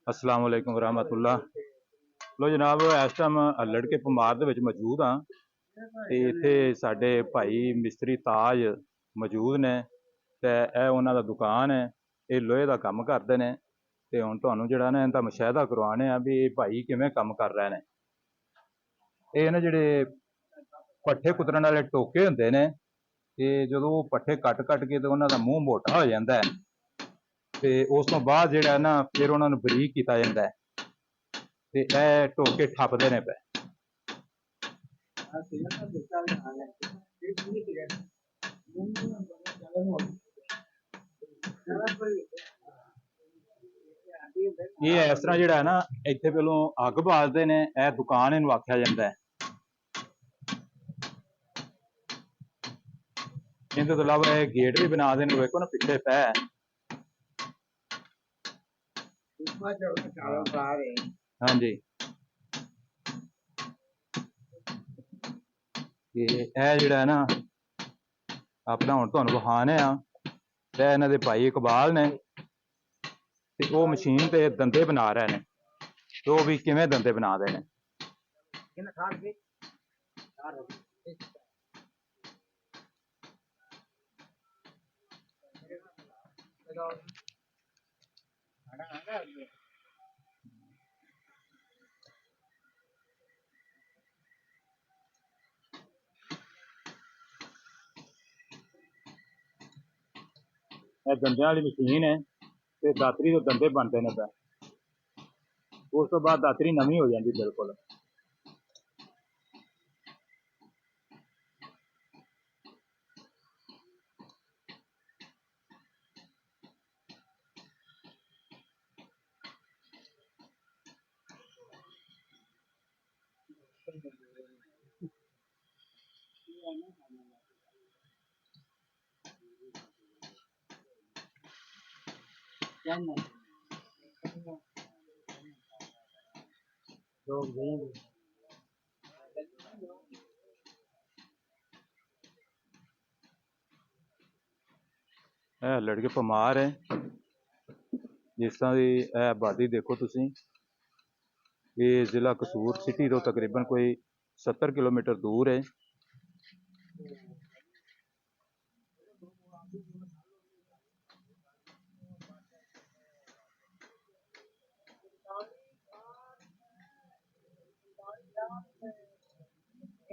अस्सलाम वालेकुम रहमतुल्लाह। लो जनाब, इस टाइम हल्लड़ के भमार दे विच मौजूद हाँ ते इत्थे साडे भाई मिस्त्री ताज मौजूद ने ते यह उन्हां दा दुकान है। ये लोहे दा कम करदे ने ते हुण तुहानूं जिहड़ा ना इनदा मुशाहिदा करवाने आ भी भाई किवें कम कर रहे ने। ये ना जिहड़े पट्ठे कुतरन वाले टोके हुंदे ने, ते जदों पट्ठे कट के ते उन्हां दा मूँह मोटा हो जांदा है ते उस तो बाद जिहड़ा ना फिर उन्हां नूं बरीक कीता जांदा है ते ਇਹ ਟੋਕੇ ਠੱਪਦੇ ਨੇ ਪਏ। ਇਹ ਇਸ ਤਰ੍ਹਾਂ ਜਿਹੜਾ ਹੈ ਨਾ, ਇੱਥੇ ਪਹਿਲੋਂ ਅੱਗ ਬਾਲਦੇ ਨੇ, ਇਹ ਦੁਕਾਨ ਇਹਨੂੰ ਆਖਿਆ ਜਾਂਦਾ ਹੈ। ਇਹਦੇ ਤੋਂ ਇਲਾਵਾ ਇਹ ਗੇਟ ਵੀ ਬਣਾ ਦੇਣ, ਵੇਖੋ ਨਾ ਪਿੱਛੇ ਪੈ ਹਾਂਜੀ। ਤੇ ਇਹ ਜਿਹੜਾ ਹੈ ਨਾ ਆਪਣਾ ਹੁਣ ਤੁਹਾਨੂੰ ਵਿਖਾਣੇ ਆ, ਤੇ ਇਹਨਾਂ ਦੇ ਭਾਈ ਇਕਬਾਲ ਨੇ ਤੇ ਉਹ ਮਸ਼ੀਨ ਤੇ ਦੰਦੇ ਬਣਾ ਰਹੇ ਨੇ, ਤੇ ਉਹ ਵੀ ਕਿਵੇਂ ਦੰਦੇ ਬਣਾਦੇ ਨੇ। ਇਹ ਦੰਦਿਆਂ ਵਾਲੀ ਮਸ਼ੀਨ ਹੈ ਤੇ ਦਾਤਰੀ ਦੇ ਦੰਦੇ ਬਣਦੇ ਨੇ ਪਏ। ਉਸ ਤੋਂ ਬਾਅਦ ਦਾਤਰੀ ਨਵੀਂ ਹੋ ਜਾਂਦੀ ਬਿਲਕੁਲ। ਇਹ ਲੜਕੇ ਭਮਾਰ ਹੈ, ਜਿਸ ਤਰ੍ਹਾਂ ਦੀ ਇਹ ਆਬਾਦੀ ਦੇਖੋ ਤੁਸੀਂ। ਇਹ ਜ਼ਿਲ੍ਹਾ ਕਸੂਰ ਸਿਟੀ ਤੋਂ ਤਕਰੀਬਨ ਕੋਈ 70 ਕਿਲੋਮੀਟਰ ਦੂਰ ਹੈ।